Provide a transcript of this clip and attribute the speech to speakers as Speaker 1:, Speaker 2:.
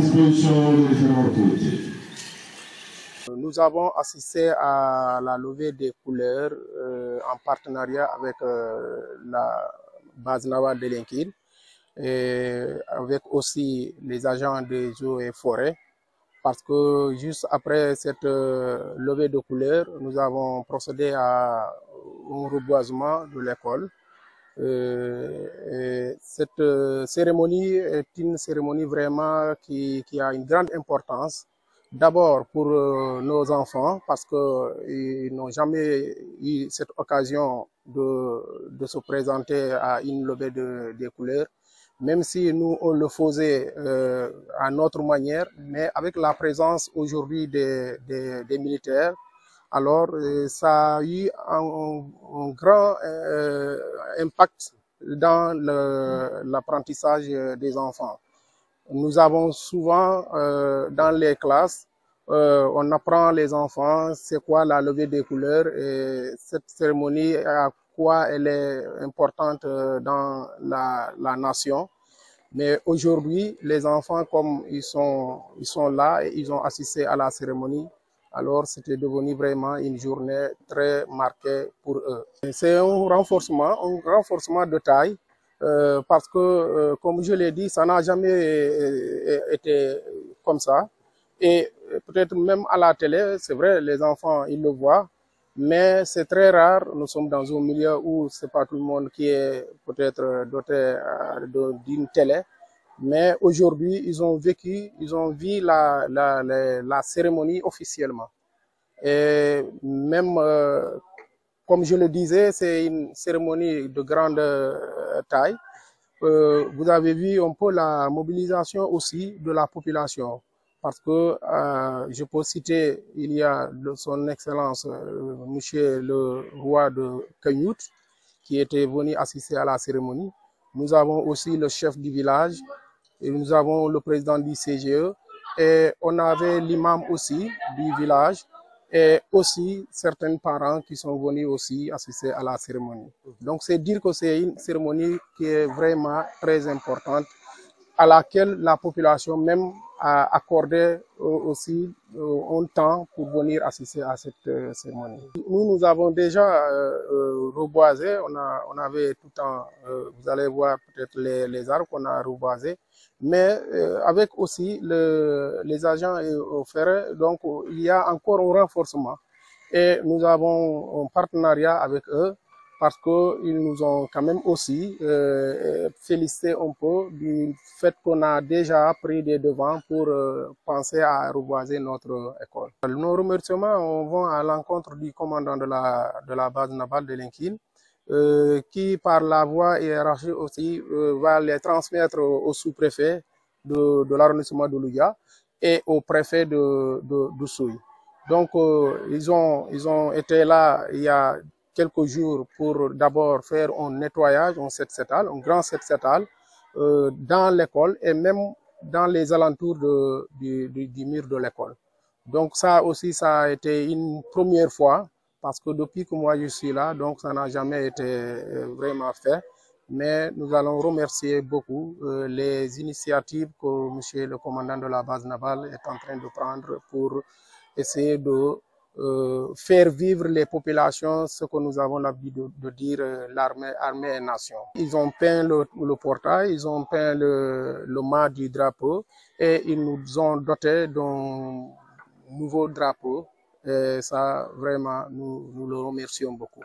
Speaker 1: disposition des différentes autorités.
Speaker 2: Nous avons assisté à la levée des couleurs en partenariat avec la base navale de Linguine et avec aussi les agents des eaux et forêts. Parce que juste après cette levée de couleurs, nous avons procédé à un reboisement de l'école. Cette cérémonie est une cérémonie vraiment qui a une grande importance. D'abord pour nos enfants, parce qu'ils n'ont jamais eu cette occasion de se présenter à une levée des couleurs, même si nous on le faisait à notre manière, mais avec la présence aujourd'hui des militaires, alors ça a eu un grand impact dans l'apprentissage des enfants. Nous avons souvent dans les classes, on apprend les enfants c'est quoi la levée des couleurs et cette cérémonie, à quoi elle est importante dans la nation. Mais aujourd'hui, les enfants, comme ils sont là et ils ont assisté à la cérémonie, alors c'était devenu vraiment une journée très marquée pour eux. C'est un renforcement de taille. Parce que, comme je l'ai dit, ça n'a jamais été comme ça. Et peut-être même à la télé, c'est vrai, les enfants, ils le voient, mais c'est très rare. Nous sommes dans un milieu où c'est pas tout le monde qui est peut-être doté d'une télé. Mais aujourd'hui, ils ont vu la cérémonie officiellement. Et même, comme je le disais, c'est une cérémonie de grande taille. Vous avez vu un peu la mobilisation aussi de la population. Parce que je peux citer, il y a son Excellence, Monsieur le roi de Kagnout, qui était venu assister à la cérémonie. Nous avons aussi le chef du village, et nous avons le président du CGE, et on avait l'imam aussi du village, et aussi certains parents qui sont venus aussi assister à la cérémonie. Donc c'est dire que c'est une cérémonie qui est vraiment très importante, à laquelle la population même a accordé aussi un temps pour venir assister à cette cérémonie. Nous avons déjà reboisé, on avait tout le temps, vous allez voir peut-être les arbres qu'on a reboisés, mais avec aussi les agents ferrés, donc il y a encore un renforcement. Et nous avons un partenariat avec eux, parce qu'ils nous ont quand même aussi félicité un peu du fait qu'on a déjà pris des devants pour penser à reboiser notre école. Nos remerciements vont à l'encontre du commandant de la base navale de Linguine, qui par la voie hiérarchique aussi va les transmettre au sous-préfet de l'arrondissement de Louga et au préfet d'Oussouye. Donc ils ont été là il y a quelques jours pour d'abord faire un nettoyage, un grand set-setal dans l'école et même dans les alentours du mur de l'école. Donc ça aussi, ça a été une première fois, parce que depuis que moi je suis là, donc ça n'a jamais été vraiment fait. Mais nous allons remercier beaucoup les initiatives que monsieur le commandant de la base navale est en train de prendre pour essayer de faire vivre les populations, ce que nous avons l'habitude de dire l'armée et nation. Ils ont peint le portail, ils ont peint le mât du drapeau et ils nous ont doté d'un nouveau drapeau. Et ça, vraiment, nous le remercions beaucoup.